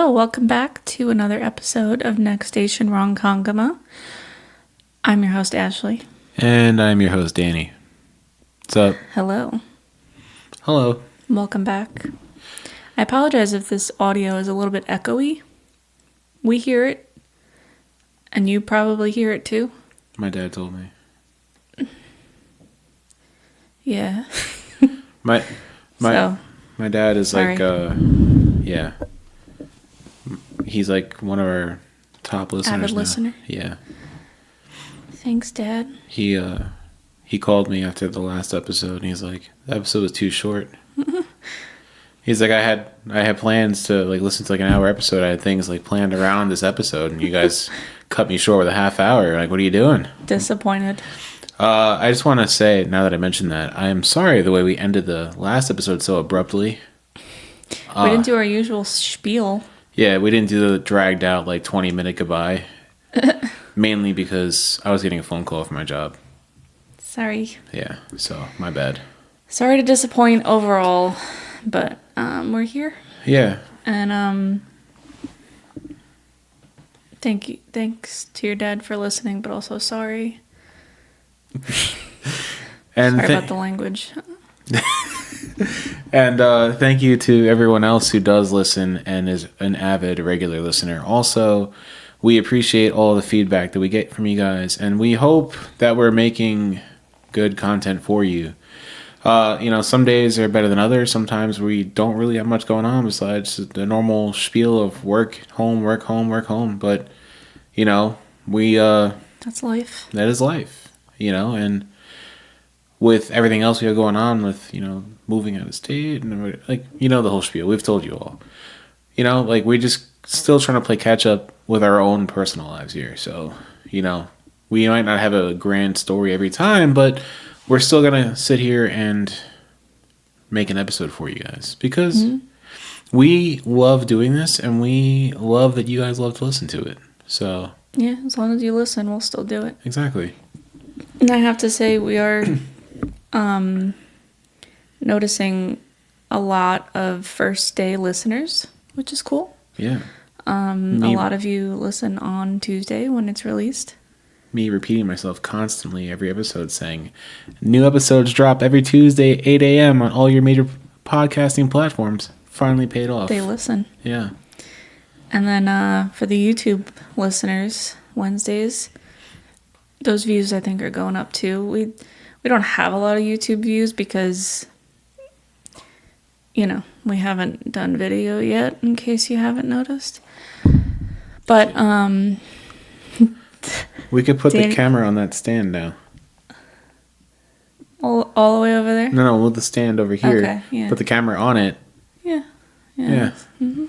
Hello, welcome back to another episode of Next Station Ronkonkoma. I'm your host, Ashley. And I'm your host, Danny. What's up? Hello. Hello. Welcome back. I apologize if this audio is a little bit echoey. We hear it, and you probably hear it too. My dad told me. Yeah. My dad is sorry. yeah. He's like one of our top listeners Avid now. listener. Yeah. Thanks, Dad. He called me after the last episode and he's like, the episode was too short. He's like, I had plans to like listen to like an hour episode. I had things like planned around this episode and you guys cut me short with a half hour. Like, what are you doing? Disappointed. I just want to say, now that I mentioned that, I am sorry the way we ended the last episode so abruptly. We didn't do our usual spiel. Yeah, we didn't do the dragged out like 20-minute goodbye. Mainly because I was getting a phone call from my job. Sorry. Yeah, so my bad. Sorry to disappoint overall, but we're here. Yeah. And thanks to your dad for listening, but also sorry. And sorry about the language. And thank you to everyone else who does listen and is an avid regular listener. Also, we appreciate all the feedback that we get from you guys, and we hope that we're making good content for you. Some days are better than others. Sometimes we don't really have much going on besides the normal spiel of work, home, work, home, work, home. But, we... That's life. That is life, and with everything else we have going on with, moving out of state and the whole spiel. We've told you all. We're just still trying to play catch up with our own personal lives here. So, we might not have a grand story every time, but we're still going to sit here and make an episode for you guys because we love doing this and we love that you guys love to listen to it. So, yeah, as long as you listen, we'll still do it. Exactly. And I have to say, we are noticing a lot of first day listeners, which is cool. Yeah. A lot of you listen on Tuesday when it's released. Me repeating myself constantly every episode saying, new episodes drop every Tuesday, 8 a.m. on all your major podcasting platforms. Finally paid off. They listen. Yeah. And then for the YouTube listeners, Wednesdays, those views I think are going up too. We don't have a lot of YouTube views because, we haven't done video yet, in case you haven't noticed. But, we could put the camera on that stand now. All the way over there? No, with the stand over here. Okay, yeah. Put the camera on it. Yeah. Mm-hmm.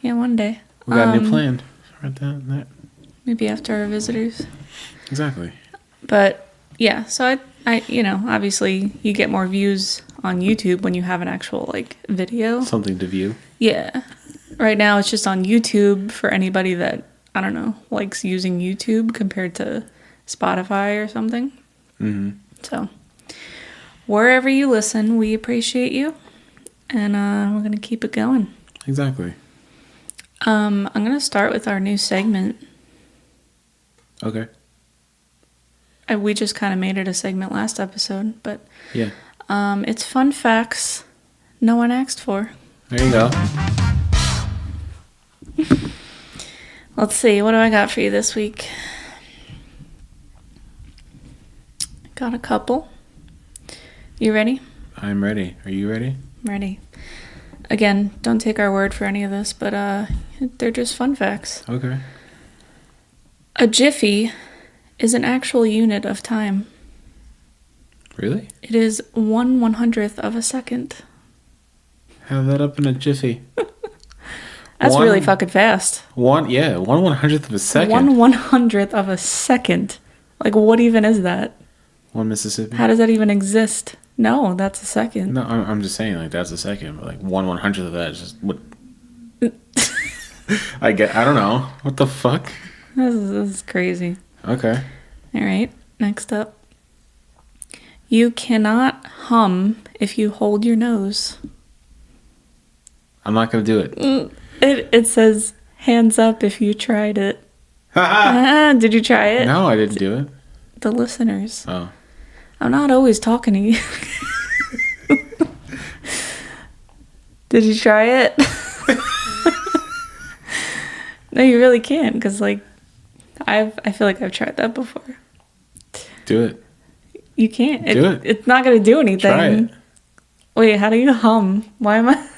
Yeah, one day. We got a new plan. Right there. Maybe after our visitors. Exactly. But, yeah, so I obviously you get more views on YouTube when you have an actual, video. Something to view. Yeah. Right now it's just on YouTube for anybody that, I don't know, likes using YouTube compared to Spotify or something. Mm-hmm. So, wherever you listen, we appreciate you. And we're going to keep it going. Exactly. I'm going to start with our new segment. Okay. We just kind of made it a segment last episode, but yeah. It's fun facts no one asked for. There you go. Let's see, what do I got for you this week? Got a couple. You ready? I'm ready. Are you ready? I'm ready. Again, don't take our word for any of this, but they're just fun facts. Okay. A jiffy is an actual unit of time. Really? It is 1/100th of a second. Have that up in a jiffy. That's really fucking fast. 1/100th of a second. 1/100th of a second. What even is that? 1 Mississippi. How does that even exist? No, that's a second. No, I'm just saying that's a second, but 1/100th of that is just what. I don't know. What the fuck? This is crazy. Okay. All right. Next up. You cannot hum if you hold your nose. I'm not going to do it. It says hands up if you tried it. Did you try it? No, I didn't do it. The listeners. Oh. I'm not always talking to you. Did you try it? No, you really can't, because like I feel like I've tried that before. Do it. You can't. Do it. It's not gonna do anything. Try it. Wait, how do you hum? Why am I?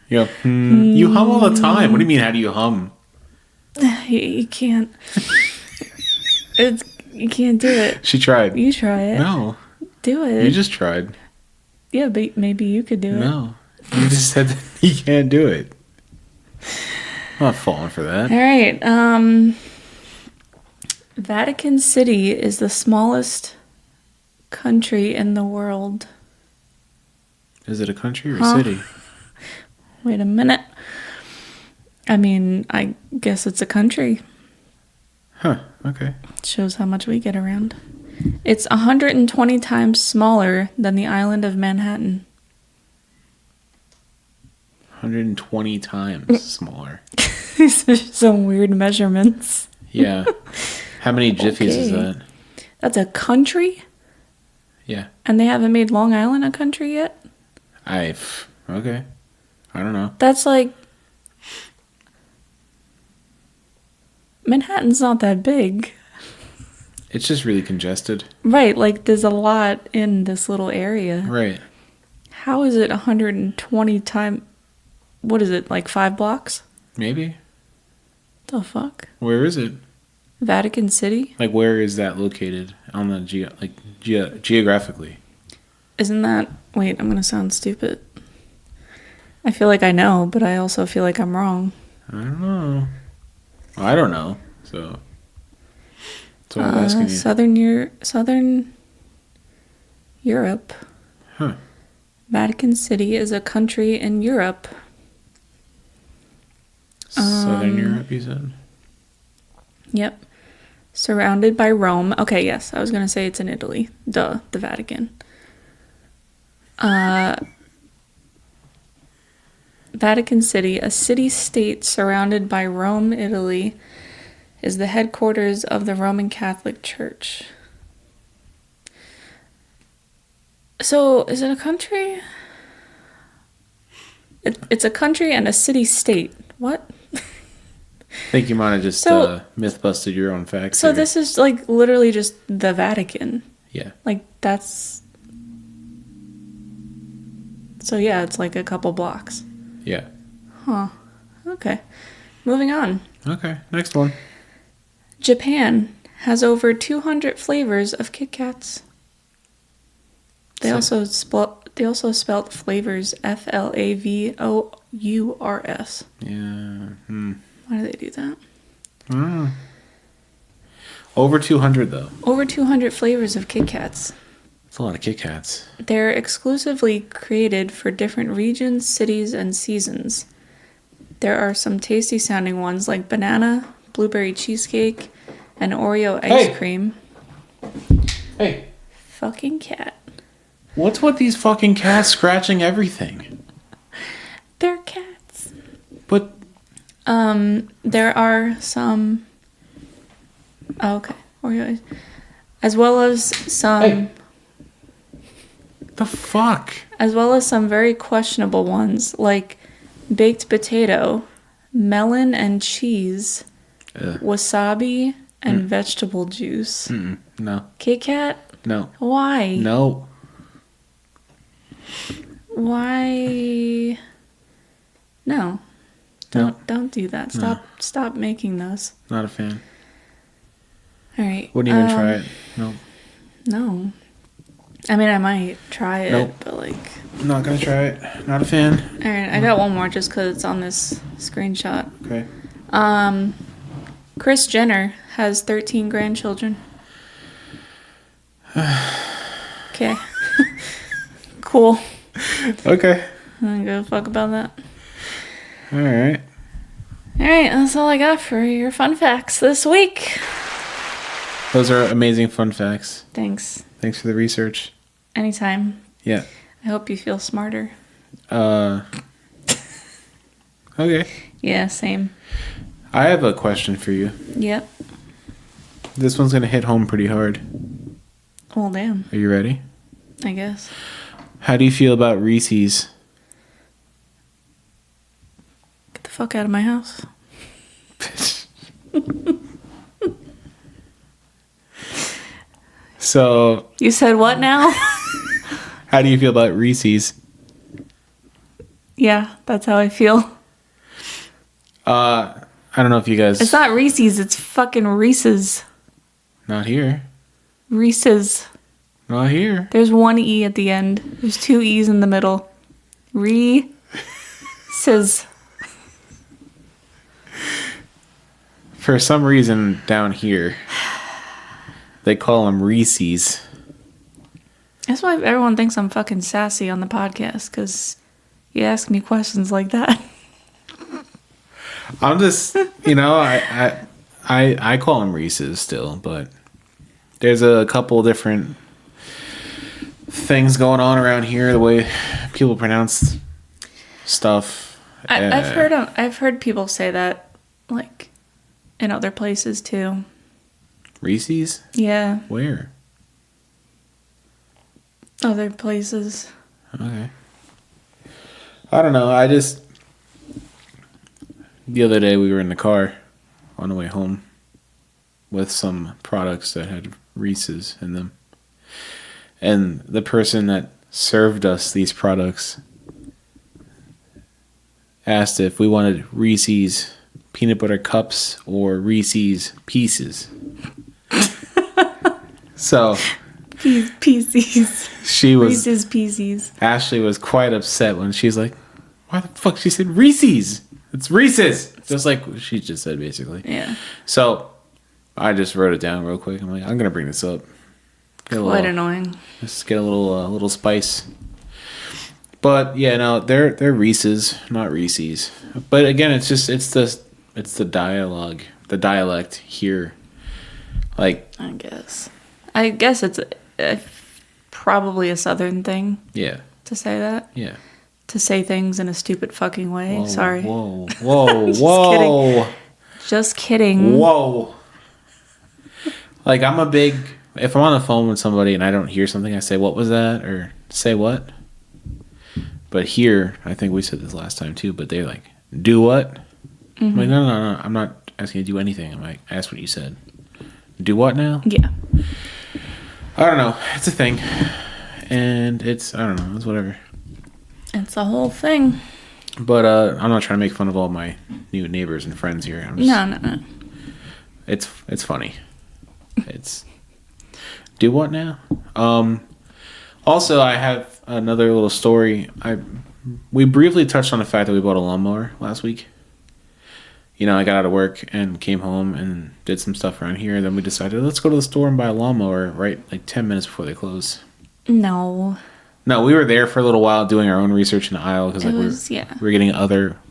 You go, You hum all the time. What do you mean, how do you hum? You can't. You can't do it. She tried. You try it. No. Do it. You just tried. Yeah, but maybe you could do it. No. You just said that you can't do it. I'm not falling for that. All right. Vatican City is the smallest country in the world. Is it a country or a city? Wait a minute. I mean, I guess it's a country. Huh. Okay. Shows how much we get around. It's 120 times smaller than the island of Manhattan. 120 times smaller. These are some weird measurements. Yeah. How many jiffies is that? That's a country? Yeah. And they haven't made Long Island a country yet? Okay. I don't know. That's like... Manhattan's not that big. It's just really congested. Right, like there's a lot in this little area. Right. How is it 120 times... What is it, like 5 blocks? Maybe. The fuck? Where is it? Vatican City? Like, where is that located on the geographically? Isn't that... Wait, I'm gonna sound stupid. I feel like I know, but I also feel like I'm wrong. I don't know. I don't know, so that's why I'm asking you. Southern Europe. Huh. Vatican City is a country in Europe. Southern Europe, you said? Yep. Surrounded by Rome. Okay, yes, I was going to say it's in Italy. Duh, the Vatican. Vatican City, a city-state surrounded by Rome, Italy, is the headquarters of the Roman Catholic Church. So, is it a country? It's a country and a city-state. What? I think you might have just myth busted your own facts. So here. this is like literally just the Vatican. Yeah. Like that's... So yeah, it's like a couple blocks. Yeah. Huh. Okay. Moving on. Okay, next one. Japan has over 200 flavors of Kit Kats. They also spelled flavors Flavors. Yeah. Why do they do that? I don't know. Over 200 though. Over 200 flavors of Kit Kats. That's a lot of Kit Kats. They're exclusively created for different regions, cities, and seasons. There are some tasty sounding ones like banana, blueberry cheesecake, and Oreo ice cream. Hey. Fucking cat. What's with these fucking cats scratching everything? They're cats. But there are some... Oh, okay. Oreo, as well as some... Hey. The fuck? As well as some very questionable ones, like baked potato, melon and cheese, wasabi, and vegetable juice. No. Kit Kat? No. Why? No. Why? No. Don't do that. Stop making those. Not a fan. All right. Wouldn't even try it. Nope. No. I mean, I might try it, Nope. but like... I'm not gonna try it. Not a fan. All right, I got one more just because it's on this screenshot. Okay. Kris Jenner has 13 grandchildren. Okay. Cool. Okay. I don't give a fuck about that. All right. All right, that's all I got for your fun facts this week. Those are amazing fun facts. Thanks. Thanks for the research. Anytime. Yeah. I hope you feel smarter. I Okay. Yeah, same. I have a question for you. Yep. This one's gonna hit home pretty hard. Well, damn. Are you ready? I guess. How do you feel about Reese's? Get the fuck out of my house. So. You said what now? How do you feel about Reese's? Yeah, that's how I feel. I don't know if you guys. It's not Reese's, it's fucking Reese's. Not here. Reese's. Not here. There's one E at the end. There's two E's in the middle. Reese's. For some reason down here, they call them Reese's. That's why everyone thinks I'm fucking sassy on the podcast, because you ask me questions like that. I'm just, I call them Reese's still, but there's a couple different things going on around here, the way people pronounce stuff. I've heard people say that, like, in other places too. Reese's? Yeah, Where? other places. Okay. I don't know. The other day we were in the car on the way home with some products that had Reese's in them. And the person that served us these products asked if we wanted Reese's peanut butter cups or Reese's pieces. So Pieces. she was Reese's Pieces. Ashley was quite upset when she's like, why the fuck? She said Reese's. It's Reese's. Just like she just said, basically. Yeah. So I just wrote it down real quick. I'm like, I'm going to bring this up. Quite annoying. Just get a little spice. But yeah, no, they're Reese's, not Reese's. But again, it's the dialogue, the dialect here. Like, I guess it's probably a southern thing. Yeah. To say that. Yeah. To say things in a stupid fucking way. Whoa, Sorry. Whoa. Just kidding. Whoa. Like, if I'm on the phone with somebody and I don't hear something, I say, what was that? Or say what? But here, I think we said this last time too, but they're like, do what? Mm-hmm. I'm like, no. I'm not asking you to do anything. I'm like, ask what you said. Do what now? Yeah. I don't know. It's a thing. And it's whatever. It's a whole thing. But I'm not trying to make fun of all my new neighbors and friends here. No. It's funny. It's do what now? Also, I have another little story. We briefly touched on the fact that we bought a lawnmower last week. I got out of work and came home and did some stuff around here. Then we decided, let's go to the store and buy a lawnmower right like 10 minutes before they close. No, we were there for a little while doing our own research in the aisle because we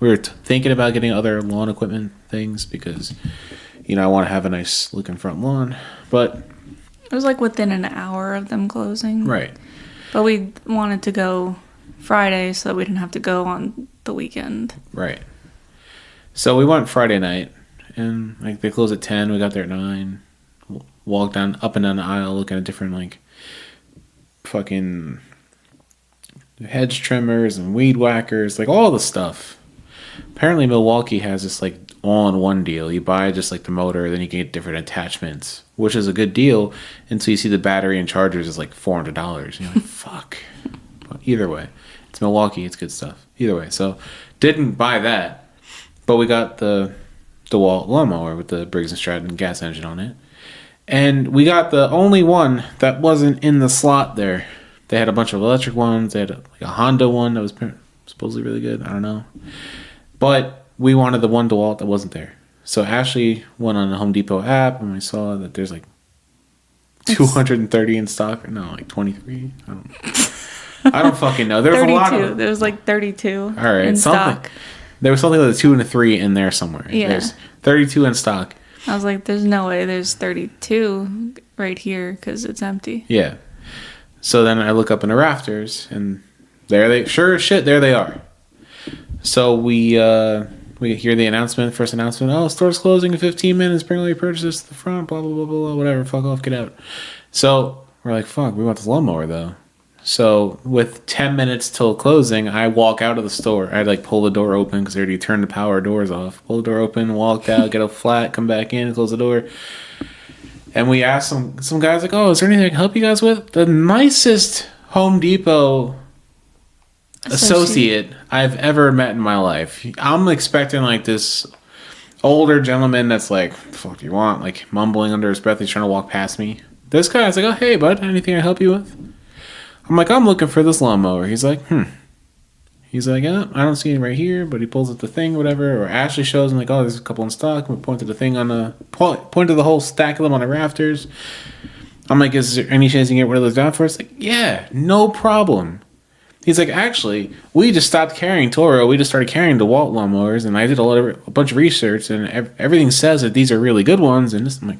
were thinking about getting other lawn equipment things because I want to have a nice looking front lawn. But it was like within an hour of them closing. Right. But we wanted to go Friday so that we didn't have to go on the weekend. Right. So we went Friday night, and like they closed at 10. We got there at 9. Walked up and down the aisle, looking at different like fucking hedge trimmers and weed whackers, like all the stuff. Apparently, Milwaukee has this like all-in-one deal. You buy just like the motor, then you can get different attachments, which is a good deal until you see the battery and chargers is like $400. You're like, fuck. But either way, it's Milwaukee. It's good stuff. Either way, so didn't buy that. But we got the DeWalt lawnmower with the Briggs & Stratton gas engine on it. And we got the only one that wasn't in the slot there. They had a bunch of electric ones. They had a Honda one that was supposedly really good. I don't know. But we wanted the one DeWalt that wasn't there. So Ashley went on the Home Depot app and we saw that there's like 230 in stock. No, like 23. I don't fucking know. There was 32. a lot of... There was like 32 All right, in stock. There was something with a 2 and a 3 in there somewhere. Yeah. There's 32 in stock. I was like, there's no way there's 32 right here because it's empty. Yeah. So then I look up in the rafters and there they, sure as shit, there they are. So we we hear the announcement, first announcement. Oh, store's closing in 15 minutes. Bring all your purchases to the front. Blah blah blah blah. Whatever. Fuck off. Get out. So we're like, fuck. We want this lawnmower though. So with 10 minutes till closing, I walk out of the store. I like pull the door open because they already turned the power doors off. Pull the door open, walk out, get a flat, come back in, close the door. And we asked some guys like, oh, is there anything I can help you guys with? The nicest Home Depot associate I've ever met in my life. I'm expecting like this older gentleman that's like, fuck you want? Like mumbling under his breath. He's trying to walk past me. This guy's like, oh, hey, bud, anything I help you with? I'm like, I'm looking for this lawnmower. He's like, He's like, I don't see it right here, but he pulls up the thing, whatever. Or Ashley shows him like, oh, there's a couple in stock. We point to the thing point to the whole stack of them on the rafters. I'm like, is there any chance you can get rid of those down for us? Like, yeah, no problem. He's like, actually, we just stopped carrying Toro. We just started carrying DeWalt lawnmowers, and I did a bunch of research, and everything says that these are really good ones. And I'm like,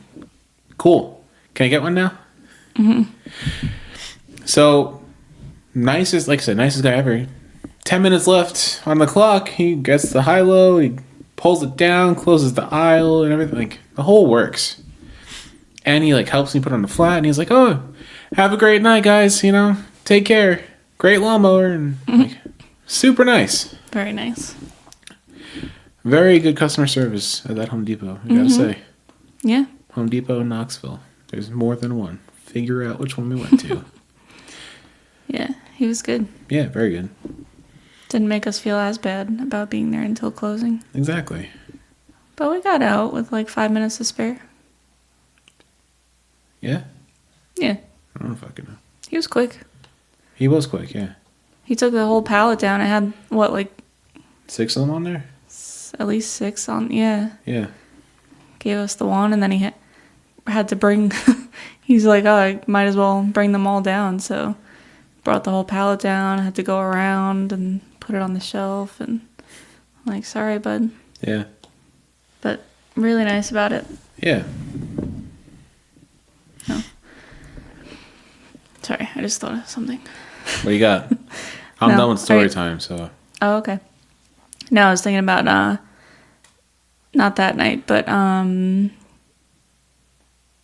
cool. Can I get one now? Mm-hmm. So, nicest guy ever. 10 minutes left on the clock. He gets the high-low. He pulls it down, closes the aisle, and everything. Like, the whole works. And he, like, helps me put on the flat. And he's like, oh, have a great night, guys. You know, take care. Great lawnmower. And, like, super nice. Very nice. Very good customer service at that Home Depot, I gotta say. Yeah. Home Depot in Knoxville. There's more than one. Figure out which one we went to. Yeah, he was good. Yeah, very good. Didn't make us feel as bad about being there until closing. Exactly. But we got out with like 5 minutes to spare. Yeah? Yeah. I don't fucking know. He was quick. He was quick, yeah. He took the whole pallet down. It had, what, like... 6 of them on there? At least 6 on, yeah. Yeah. Gave us the one, and then he had to bring... He's like, oh, I might as well bring them all down, so... Brought the whole pallet down, had to go around and put it on the shelf, and I'm like, sorry, bud. Yeah. But really nice about it. Yeah. No. Sorry, I just thought of something. What you got? I'm done with story time, so. Oh, okay. No, I was thinking about, not that night, but, I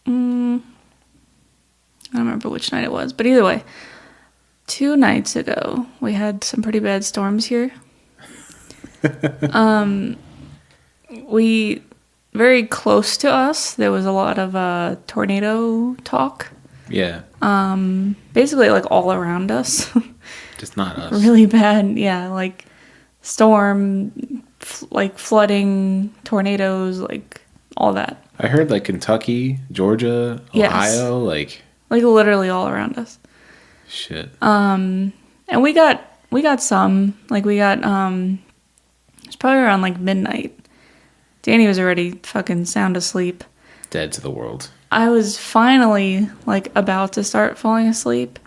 don't remember which night it was, but either way. 2 nights ago, we had some pretty bad storms here. Very close to us, there was a lot of tornado talk. Yeah. Basically, like, all around us. Just not us. Really bad, yeah, like, storm, like, flooding, tornadoes, like, all that. I heard, like, Kentucky, Georgia, Ohio, like... Like, literally all around us. Shit. And we got some, like, it's probably around, like, midnight. Danny was already fucking sound asleep. Dead to the world. I was finally, like, about to start falling asleep,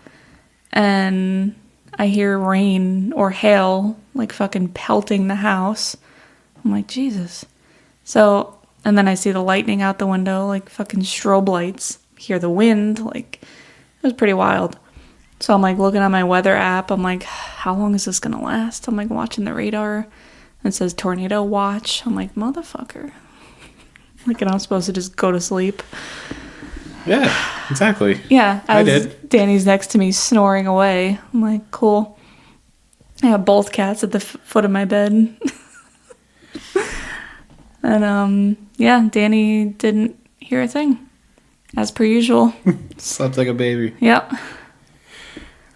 and I hear rain or hail, like, fucking pelting the house. I'm like, Jesus. So, and then I see the lightning out the window, like, fucking strobe lights. Hear the wind, like, it was pretty wild. So I'm, like, looking at my weather app. I'm like, how long is this going to last? I'm, like, watching the radar. It says tornado watch. I'm like, motherfucker. Like, and I'm supposed to just go to sleep. Yeah, exactly. Yeah. I did. Danny's next to me snoring away. I'm like, cool. I have both cats at the foot of my bed. And, yeah, Danny didn't hear a thing. As per usual. Slept like a baby. Yep.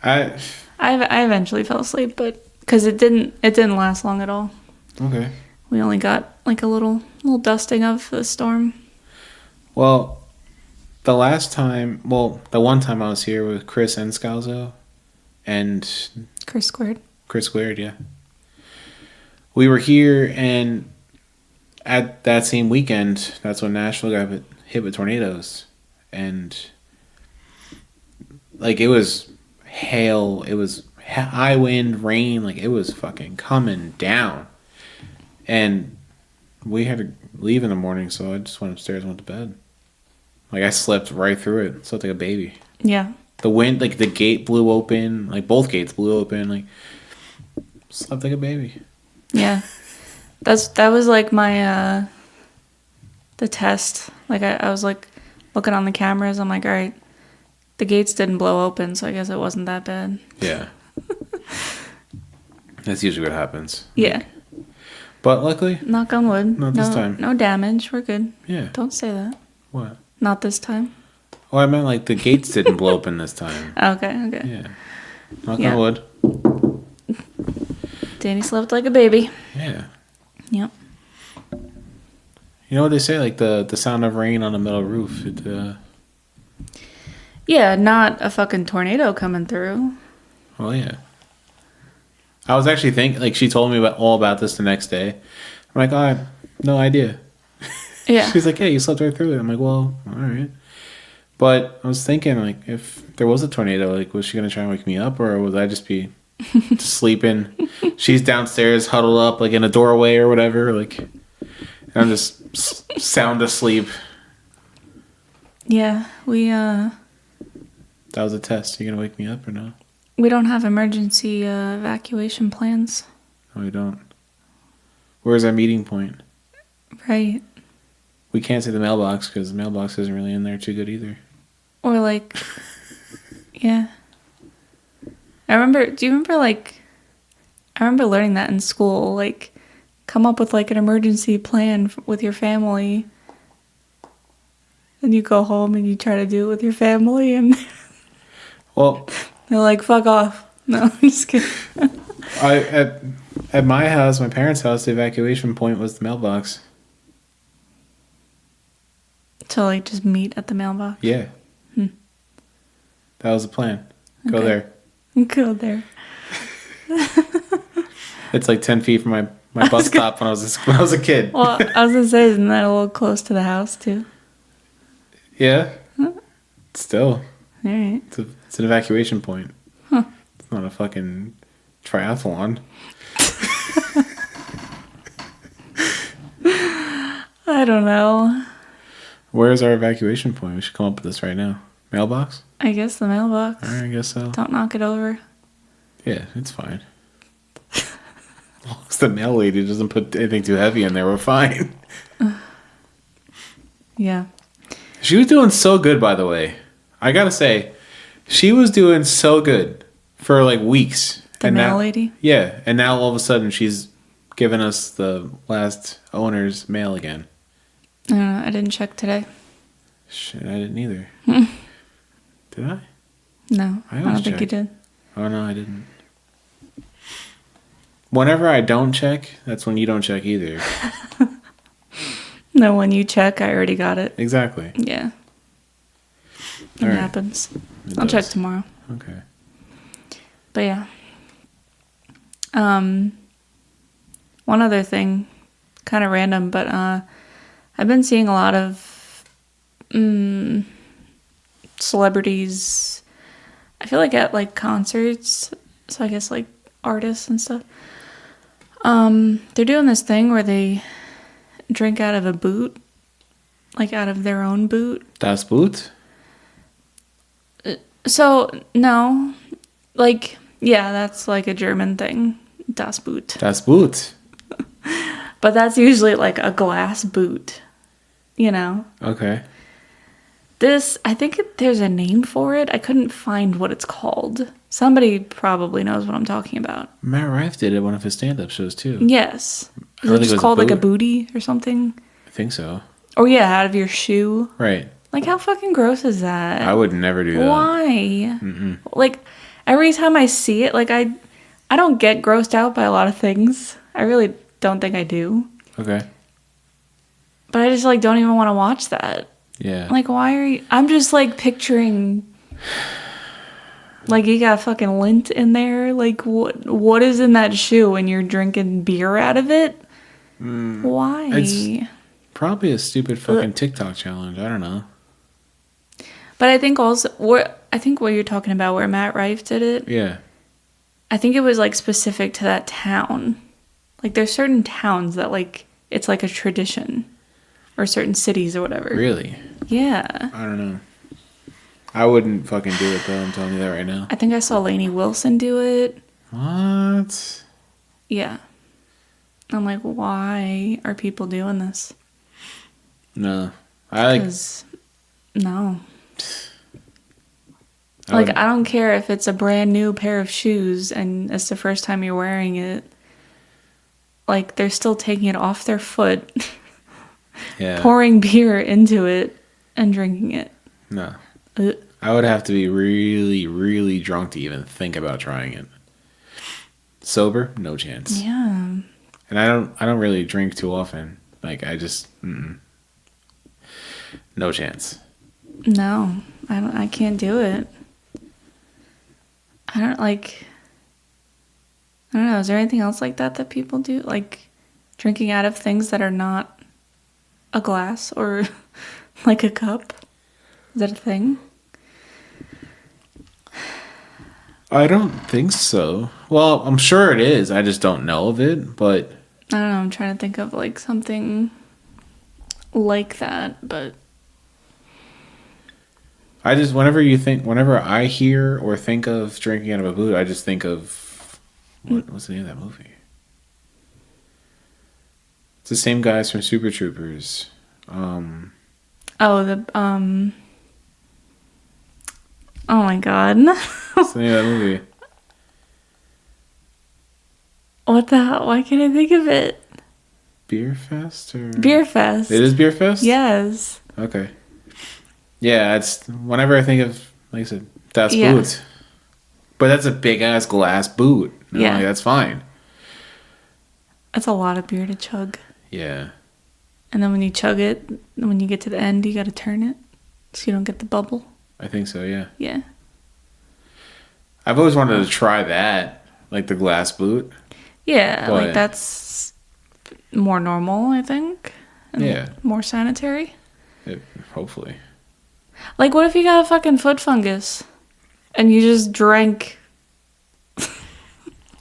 I eventually fell asleep, but because it didn't last long at all. Okay. We only got like a little dusting of the storm. Well, the one time I was here with Chris and Scalzo, and Chris Squared, yeah. We were here, and at that same weekend, that's when Nashville got hit with tornadoes, and like it was hail, it was high wind, rain, like it was fucking coming down. And we had to leave in the morning, so I just went upstairs and went to bed. Like I slept right through it. Slept like a baby. Yeah. The wind, like the gate blew open, like both gates blew open, like slept like a baby. Yeah. That was like my the test. Like I was like looking on the cameras. I'm like, all right, the gates didn't blow open, so I guess it wasn't that bad. Yeah. That's usually what happens. Yeah. But luckily, knock on wood. Not this time. No damage. We're good. Yeah. Don't say that. What? Not this time. Oh, I meant like the gates didn't blow open this time. Okay. Yeah. Knock on wood. Danny slept like a baby. Yeah. Yep. You know what they say? Like the sound of rain on a metal roof. Yeah, not a fucking tornado coming through. Well, yeah. I was actually thinking, like, she told me all about this the next day. I'm like, oh, I have no idea. Yeah. She's like, yeah, you slept right through it. I'm like, well, all right. But I was thinking, like, if there was a tornado, like, was she going to try and wake me up, or would I just be sleeping? She's downstairs, huddled up, like, in a doorway or whatever, like, and I'm just sound asleep. Yeah, That was a test. You going to wake me up or no? we don't have emergency evacuation plans. No, we don't. Where's our meeting point? Right. We can't say the mailbox because the mailbox isn't really in there too good either. Or like, yeah. Do you remember like, I remember learning that in school, like, come up with like an emergency plan with your family. And you go home and you try to do it with your family and Well, they're like, fuck off. No, I'm just kidding. At my house, my parents' house, the evacuation point was the mailbox. So like just meet at the mailbox? Yeah. That was the plan. Go Okay. there. Go there. It's like 10 feet from my bus stop when I was a kid. Well, I was gonna say, isn't that a little close to the house too? Yeah. Still. All right. It's an evacuation point. Huh. It's not a fucking triathlon. I don't know. Where's our evacuation point? We should come up with this right now. Mailbox? I guess the mailbox. All right, I guess so. Don't knock it over. Yeah, it's fine. As long as the mail lady doesn't put anything too heavy in there, we're fine. Yeah. She was doing so good, by the way. I gotta say, she was doing so good for like weeks. The mail lady? Yeah, and now all of a sudden she's giving us the last owner's mail again. I don't know. I didn't check today. Shit, I didn't either. Did I? No, I always don't think you check. did. Oh, no, I didn't. Whenever I don't check, that's when you don't check either. No, when you check, I already got it. Exactly. Yeah. It All right. happens. It I'll check does. tomorrow. Okay. But yeah. One other thing, kind of random, but I've been seeing a lot of celebrities. I feel like at like concerts, so I guess like artists and stuff. They're doing this thing where they drink out of a boot, like out of their own boot. Das Boot? So no, like yeah, that's like a German thing, das Boot. Das Boot. But that's usually like a glass boot, you know. Okay. This, I think there's a name for it. I couldn't find what it's called. Somebody probably knows what I'm talking about. Matt Rife did it at one of his stand-up shows, too. Yes. I Is don't it think just it was called a like a boot. booty or something? I think so. Oh yeah, out of your shoe. Right. Like how fucking gross is that? I would never do that. Why? Mm-mm. Like every time I see it, like I don't get grossed out by a lot of things. I really don't think I do. Okay. But I just like don't even want to watch that. Yeah. Like why are you? I'm just like picturing. Like you got fucking lint in there. Like what is in that shoe and you're drinking beer out of it? Why? It's probably a stupid fucking TikTok challenge. I don't know. But I think also what you're talking about where Matt Rife did it. Yeah. I think it was like specific to that town. Like there's certain towns that like it's like a tradition, or certain cities or whatever. Really? Yeah. I don't know. I wouldn't fucking do it though. I'm telling you that right now. I think I saw Lainey Wilson do it. What? Yeah. I'm like, why are people doing this? No. I like... No. I don't care if it's a brand new pair of shoes and it's the first time you're wearing it. Like, they're still taking it off their foot, pouring beer into it, and drinking it. No. I would have to be really, really drunk to even think about trying it. Sober, no chance. Yeah. And I don't really drink too often. Like, I just, no chance. No, I can't do it. I don't know. Is there anything else like that people do? Like drinking out of things that are not a glass or like a cup? Is that a thing? I don't think so. Well, I'm sure it is. I just don't know of it, but... I don't know. I'm trying to think of like something like that, but... I just, whenever I hear or think of drinking out of a boot, I just think of... What's the name of that movie? It's the same guys from Super Troopers. Oh, oh my god. What's the name of that movie? What the hell? Why can't I think of it? Beer Fest? Or... Beer Fest. It is Beer Fest? Yes. Okay. Yeah, it's whenever I think of, like I said, Das Boot. But that's a big ass glass boot. No, yeah. Like, that's fine. That's a lot of beer to chug. Yeah. And then when you chug it, when you get to the end, you gotta turn it so you don't get the bubble. I think so, yeah. Yeah. I've always wanted to try that, like the glass boot. Yeah, but like that's more normal, I think. And more sanitary. Hopefully. Like, what if you got a fucking foot fungus and you just drank?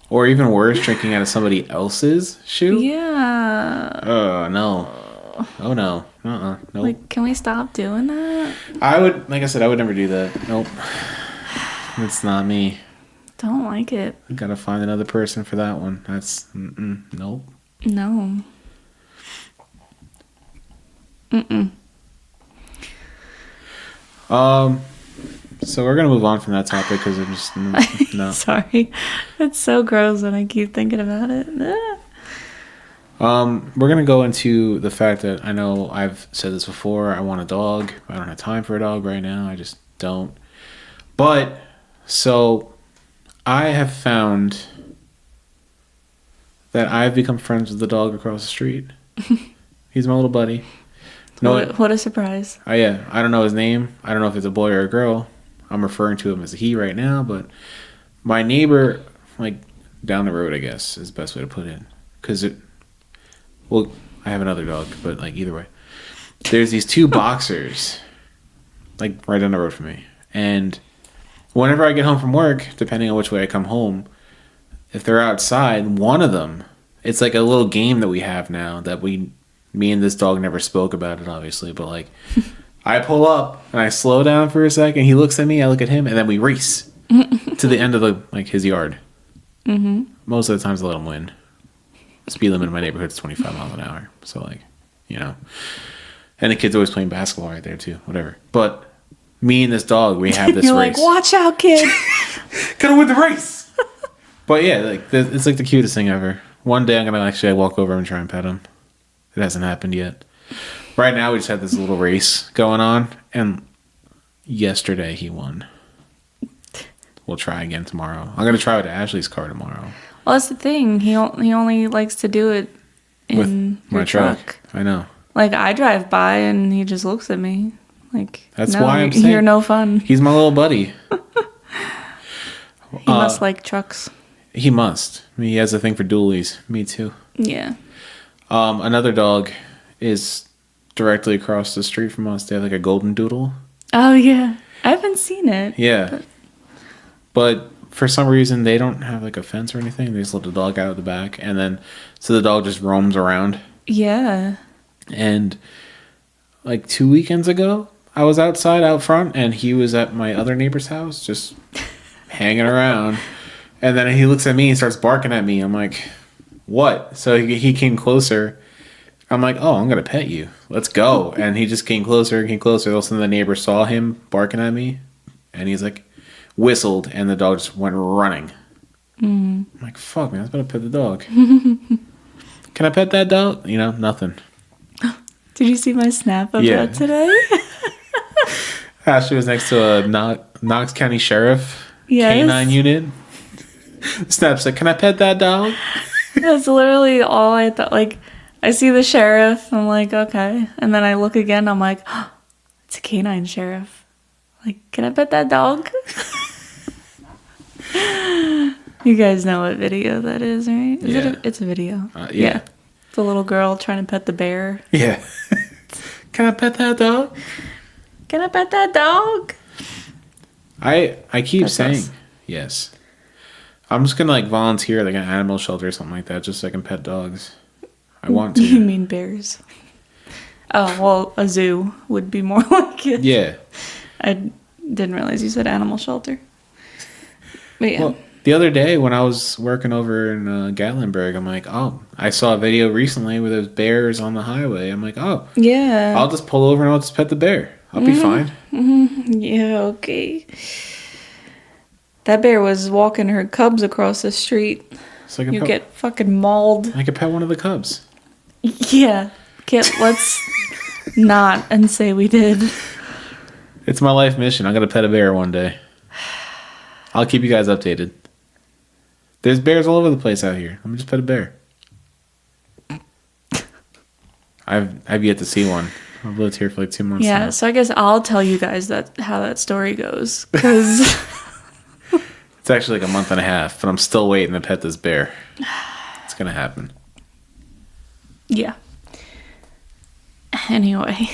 Or even worse, drinking out of somebody else's shoe? Yeah. Oh, no. Oh, no. Nope. Like, can we stop doing that? Like I said, I would never do that. Nope. It's not me. Don't like it. I gotta find another person for that one. That's, nope. No. So we're gonna move on from that topic because I'm just no. Sorry, it's so gross when I keep thinking about it. We're gonna go into the fact that I know I've said this before. I want a dog. I don't have time for a dog right now. I just don't. But so I have found that I've become friends with the dog across the street. He's my little buddy. What a surprise. Oh yeah, I don't know his name. I don't know if it's a boy or a girl. I'm referring to him as a he right now, but my neighbor, like down the road, I guess is the best way to put it. Because I have another dog, but like either way, there's these two boxers, like right down the road from me, and whenever I get home from work, depending on which way I come home, if they're outside, one of them, it's like a little game that we have now that me and this dog never spoke about it, obviously, but like I pull up and I slow down for a second. He looks at me, I look at him, and then we race to the end of his yard. Mm-hmm. Most of the times I let him win. The speed limit in my neighborhood is 25 miles an hour. So like, and the kid's always playing basketball right there too, whatever. But me and this dog, we have this You're race. You're like, watch out, kid. Gotta win the race. But yeah, like it's like the cutest thing ever. One day I'm gonna actually walk over and try and pet him. It hasn't happened yet. Right now, we just had this little race going on, and yesterday he won. We'll try again tomorrow. I'm gonna try with Ashley's car tomorrow. Well, that's the thing. He only likes to do it in with my truck. I know. Like I drive by and he just looks at me. Like that's why I'm saying you're no fun. He's my little buddy. He must like trucks. He must. He has a thing for dualies. Me too. Yeah. Another dog is directly across the street from us. They have like a golden doodle. Oh yeah, I haven't seen it. Yeah, but for some reason they don't have like a fence or anything. They just let the dog out of the back, and then so the dog just roams around. Yeah. And like 2 weekends ago, I was outside out front, and he was at my other neighbor's house just hanging around. And then he looks at me and starts barking at me. I'm like, what? So he came closer. I'm like, oh, I'm going to pet you. Let's go. And he just came closer and came closer. All of a sudden, the neighbor saw him barking at me. And he's like, whistled. And the dog just went running. I'm like, fuck, man. I was about to pet the dog. Can I pet that dog? You know, nothing. Did you see my snap of that today? Ashley was next to a Knox County Sheriff Yes. K9 unit. Snap's like, can I pet that dog? That's literally all I thought. Like, I see the sheriff. I'm like, okay. And then I look again. I'm like, oh, it's a canine sheriff. Like, can I pet that dog? You guys know what video that is, right? It's a video. Yeah. It's a little girl trying to pet the bear. Yeah. Can I pet that dog? Can I pet that dog? I keep That's saying us. yes. I'm just gonna like volunteer like an animal shelter or something like that, just so I can pet dogs. I want to. You mean bears? Oh, well, a zoo would be more like it. Yeah. I didn't realize you said animal shelter. But yeah. Well, the other day when I was working over in Gatlinburg, I'm like, oh, I saw a video recently where there's bears on the highway. I'm like, oh, yeah. I'll just pull over and I'll just pet the bear. I'll be fine. Yeah, okay. That bear was walking her cubs across the street. So You get fucking mauled. I could pet one of the cubs. Yeah. Let's not and say we did. It's my life mission. I'm gonna pet a bear one day. I'll keep you guys updated. There's bears all over the place out here. Let me just pet a bear. I've yet to see one. I've lived here for like 2 months Yeah, now. so I guess I'll tell you guys how that story goes. Because It's actually like a month and a half, but I'm still waiting to pet this bear. It's gonna happen. yeah. Anyway.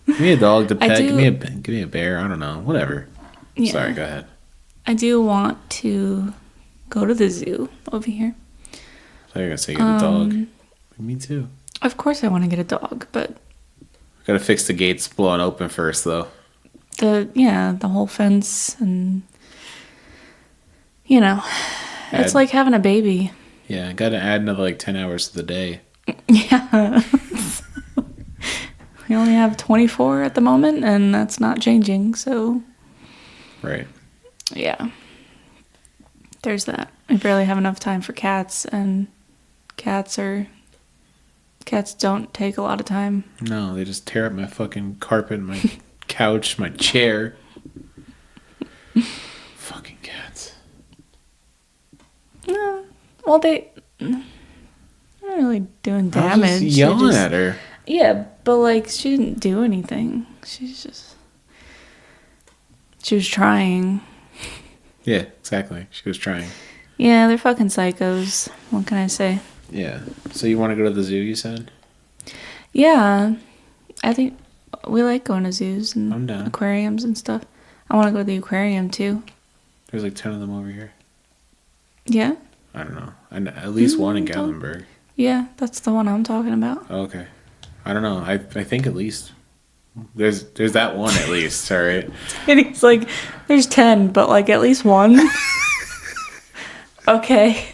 Give me a dog to pet. do- Give me a bear. I don't know. Whatever. Yeah. Sorry, go ahead. I do want to go to the zoo over here. So you're gonna say get a dog. Me too. Of course I want to get a dog, but Gotta fix the gates blowing open first, though. the whole fence and it's like having a baby. Yeah, gotta add another like 10 hours to the day. Yeah. We only have 24 at the moment, and that's not changing, so Right. yeah. There's that. We barely have enough time for cats, and cats don't take a lot of time. No, they just tear up my fucking carpet, my couch, my chair. Fucking cats. No. Well, they're not really doing I was damage. just They yelling just- at her. Yeah, but like she didn't do anything. She was trying. Yeah, exactly. She was trying. Yeah, they're fucking psychos. What can I say? Yeah. So you want to go to the zoo, you said? Yeah, I think we like going to zoos and I'm down. aquariums and stuff. I want to go to the aquarium too. There's like 10 of them over here. Yeah, I don't know. At least one in don't- Gatlinburg. yeah, that's the one I'm talking about. Oh, okay. I don't know. I think at least there's that one at least. All right. And he's like, "There's 10, but like at least one." Okay,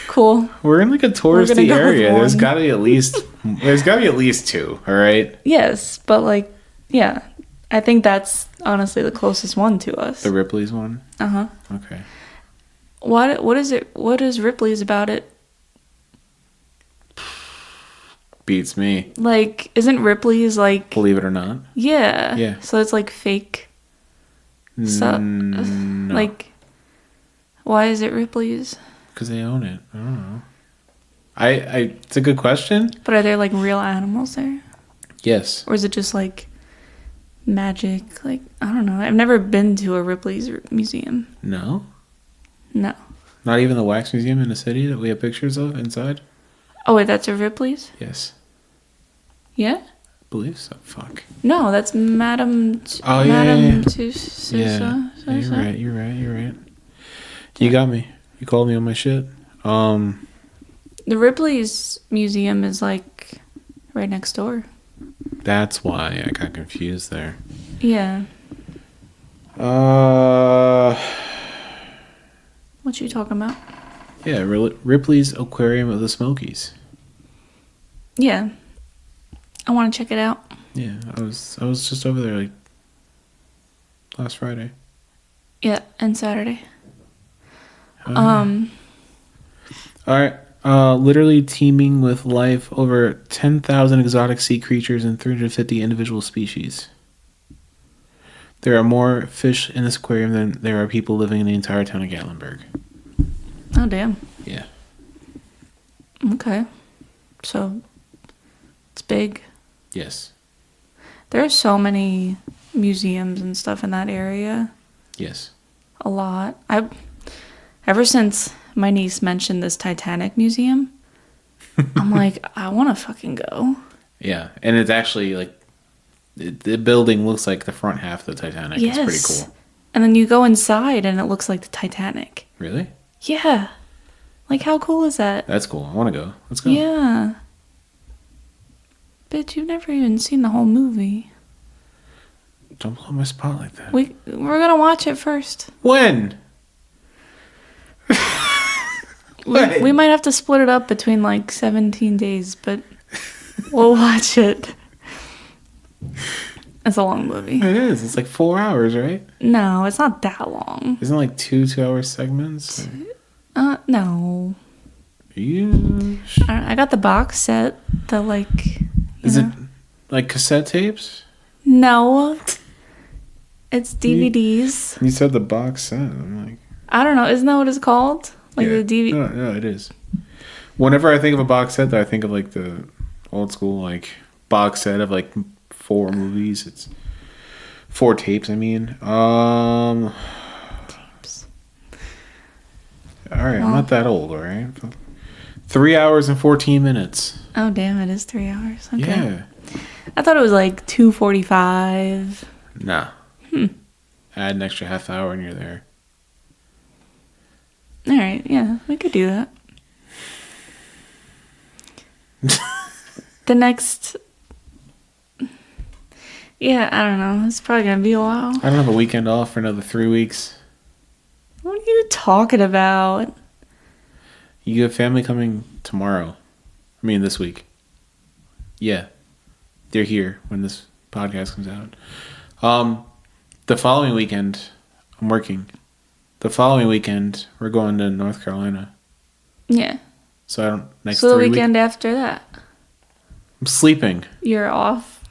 cool. We're in like a gonna touristy go with area. There's one. got to be at least two. All right. Yes, but like, yeah, I think that's honestly the closest one to us. The Ripley's one. Okay. What is it? What is Ripley's about it? Beats me. Like, isn't Ripley's like? Believe it or not. Yeah. Yeah. So it's like fake. So, No. like, why is it Ripley's? Because they own it. I don't know. It's a good question. But are there like real animals there, Yes. or is it just like magic? Like, I don't know. I've never been to a Ripley's museum. No. No. Not even the wax museum in the city that we have pictures of inside. Oh wait, that's a Ripley's. Yes. Yeah. Believe so. Fuck. No, that's Madame. Oh, yeah, Madame yeah, yeah. Tussauds. Yeah. You're right. You got me. You called me on my shit. The Ripley's museum is like right next door. That's why I got confused there. Yeah. What you talking about? Yeah, Ripley's Aquarium of the Smokies. Yeah. I want to check it out. Yeah, I was just over there like last Friday. Yeah, and Saturday. All right. Literally teeming with life, over 10,000 exotic sea creatures and 350 individual species. There are more fish in this aquarium than there are people living in the entire town of Gatlinburg. Oh, damn. Yeah. Okay. So, it's big. Yes. There are so many museums and stuff in that area. Yes. A lot. Ever since my niece mentioned this Titanic museum, I'm like, I want to fucking go. Yeah, and it's actually like the building looks like the front half of the Titanic. Yes. It's pretty cool. And then you go inside and it looks like the Titanic. Really? Yeah. Like, how cool is that? That's cool. I want to go. Let's go. Yeah. Bitch, you've never even seen the whole movie. Don't blow my spot like that. We're gonna watch it first. When? We might have to split it up between like 17 days, but we'll watch it. It's a long movie. It is. It's like 4 hours, right? No, it's not that long. Isn't it like 2-hour segments? No. You... I got the box set. The like. Is it like cassette tapes? No. It's DVDs. You said the box set. I'm like, I don't know. Isn't that what it's called? Like yeah. the DVD. No, it is. Whenever I think of a box set, I think of like the old school like box set of like 4 movies. It's 4 tapes. I mean, Tapes. All right, I'm not that old. All right, 3 hours and 14 minutes. Oh damn! It is 3 hours. Okay. Yeah. I thought it was like 2:45. Nah. Add an extra half hour and you're there. All right. Yeah, we could do that. The next. Yeah, I don't know. It's probably gonna be a while. I don't have a weekend off for another 3 weeks. What are you talking about? You have family coming tomorrow. I mean, this week. Yeah. They're here when this podcast comes out. The following weekend, I'm working. The following weekend, we're going to North Carolina. Yeah. So I don't... Next So the 3 weekend after that, I'm sleeping. you're off.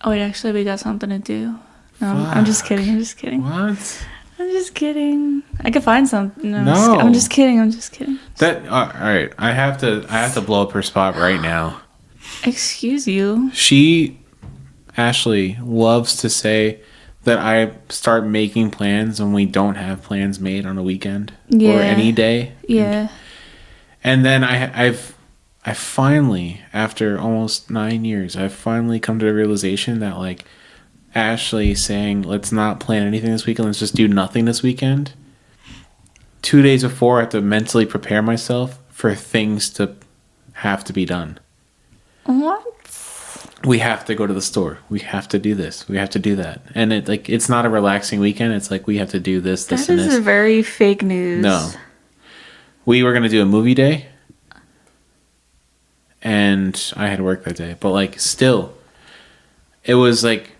Oh wait, actually, we got something to do. No, I'm just kidding. I'm just kidding. What? I'm just kidding. I could find something. No, No. I'm just kidding. I'm just kidding. That all right. I have to blow up her spot right now. Excuse you. Ashley loves to say that I start making plans when we don't have plans made on a weekend or any day. Yeah. And then I finally, after almost 9 years, I've finally come to the realization that like Ashley saying, let's not plan anything this weekend, let's just do nothing this weekend. 2 days before, I have to mentally prepare myself for things to have to be done. What? We have to go to the store. We have to do this. We have to do that. And it's not a relaxing weekend. It's like we have to do this, and this. That is very fake news. No. We were going to do a movie day. And I had work that day. But like still, it was like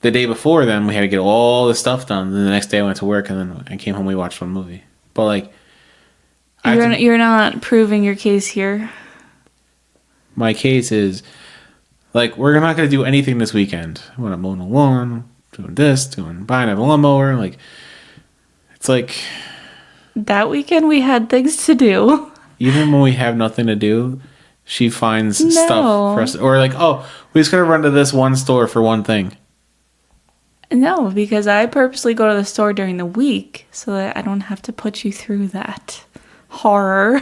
the day before then we had to get all the stuff done. Then the next day I went to work and then I came home, we watched one movie. But like... You're not proving your case here. My case is... Like, we're not going to do anything this weekend. I'm going to mow the lawn, buying a lawnmower. Like, it's like... That weekend we had things to do. Even when we have nothing to do, she finds stuff for us. Or like, oh, we just got to run to this one store for one thing. No, because I purposely go to the store during the week so that I don't have to put you through that horror.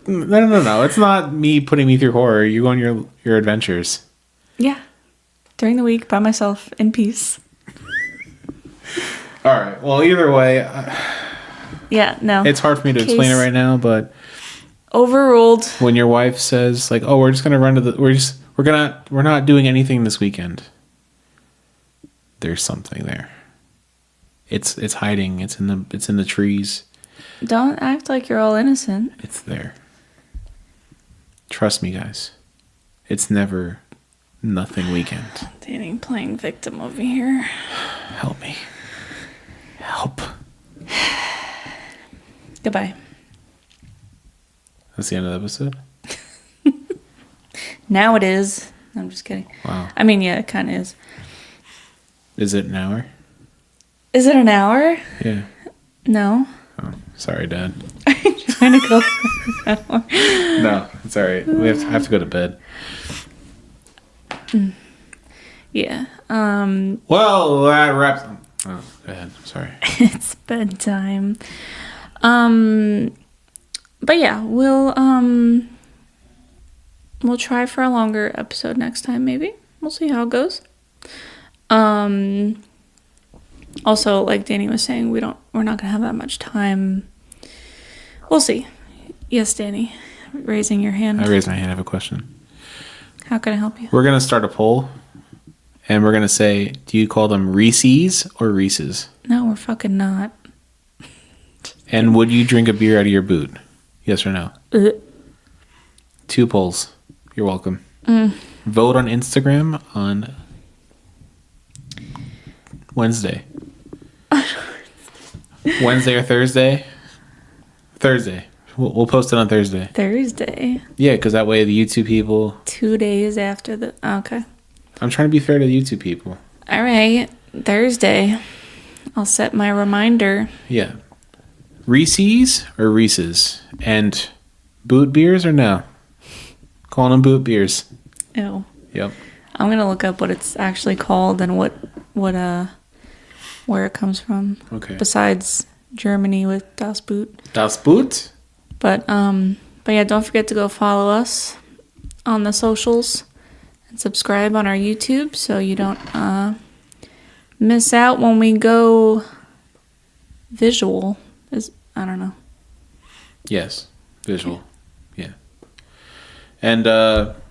No. It's not me putting me through horror. You go on your adventures. Yeah. During the week, by myself, in peace. All right. Well, either way... yeah, no. It's hard for me to explain it right now, but... Overruled. When your wife says, like, oh, we're just going to run to the... We're not doing anything this weekend. There's something there. It's hiding. It's in the trees. Don't act like you're all innocent. It's there. Trust me, guys. It's never nothing weekend. Danny playing victim over here. Help me. Help. Goodbye. That's the end of the episode? Now it is. I'm just kidding. Wow. I mean, yeah, it kind of is. Is it an hour? Is it an hour? Yeah. No. Oh, sorry, Dad. Are you trying to go an hour? No, it's all right. I have to go to bed. Yeah. Well, that wraps. Oh, go ahead. Sorry. It's bedtime. But yeah, we'll try for a longer episode next time, maybe. We'll see how it goes. Also, like Danny was saying, we're not gonna have that much time. We'll see. Yes, Danny, raising your hand. I raised my hand. I have a question. How can I help you? We're gonna start a poll, and we're gonna say, do you call them Reese's or Reese's? No, we're fucking not. And would you drink a beer out of your boot? Yes or no? 2 polls. You're welcome. Vote on Instagram on Wednesday. Wednesday or Thursday? Thursday. We'll post it on Thursday. Thursday. Yeah, because that way the YouTube people... 2 days after the... Okay. I'm trying to be fair to the YouTube people. All right. Thursday. I'll set my reminder. Yeah. Reese's or Reese's? And boot beers or no? Calling them boot beers. Ew. Yep. I'm gonna look up what it's actually called and what where it comes from. Okay. Besides Germany with Das Boot. Das Boot? But yeah, don't forget to go follow us on the socials and subscribe on our YouTube so you don't miss out when we go visual. I don't know. Yes. Visual. Yeah. And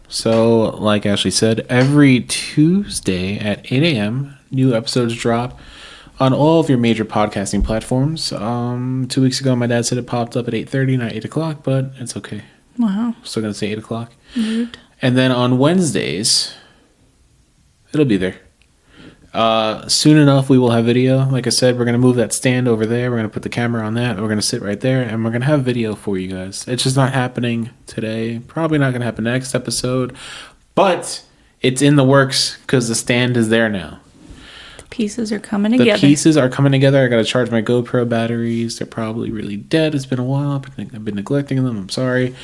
so, like Ashley said, every Tuesday at 8 a.m., new episodes drop on all of your major podcasting platforms. 2 weeks ago, my dad said it popped up at 8:30, not 8 o'clock, but it's okay. Wow. Still going to say 8 o'clock. Rude. And then on Wednesdays, it'll be there. Soon enough, we will have video. Like I said, we're going to move that stand over there. We're going to put the camera on that. We're going to sit right there, and we're going to have video for you guys. It's just not happening today. Probably not going to happen next episode. But it's in the works because the stand is there now. The pieces are coming together. The pieces are coming together. I got to charge my GoPro batteries. They're probably really dead. It's been a while. I've been neglecting them. I'm sorry.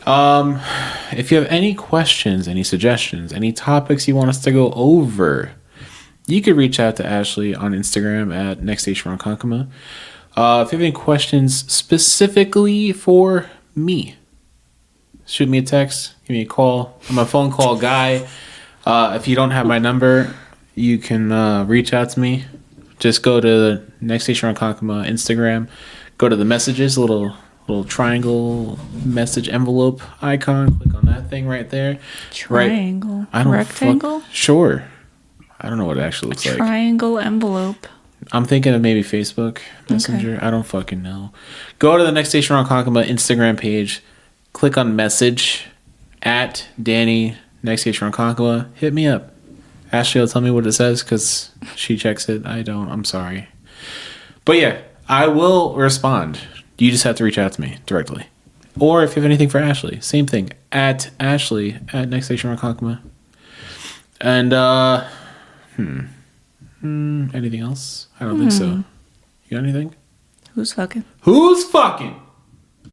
If you have any questions, any suggestions, any topics you want us to go over, you could reach out to Ashley on Instagram at nextstationronkonkoma. If you have any questions specifically for me, shoot me a text, give me a call. I'm a phone call guy. If you don't have my number, you can reach out to me. Just go to Next Station Ronkonkoma Instagram. Go to the messages, little triangle message envelope icon. Click on that thing right there. Triangle. Right. I don't Rectangle? Sure. I don't know what it actually looks like. Triangle envelope. I'm thinking of maybe Facebook Messenger. Okay. I don't fucking know. Go to the Next Station Ronkonkoma Instagram page. Click on message at Danny Next Station Ronkonkoma. Hit me up. Ashley will tell me what it says because she checks it. I don't. I'm sorry. But yeah, I will respond. You just have to reach out to me directly. Or if you have anything for Ashley, same thing. At Ashley at Next Station Ronkonkoma. And anything else? I don't think so. You got anything? Who's fucking? Who's fucking?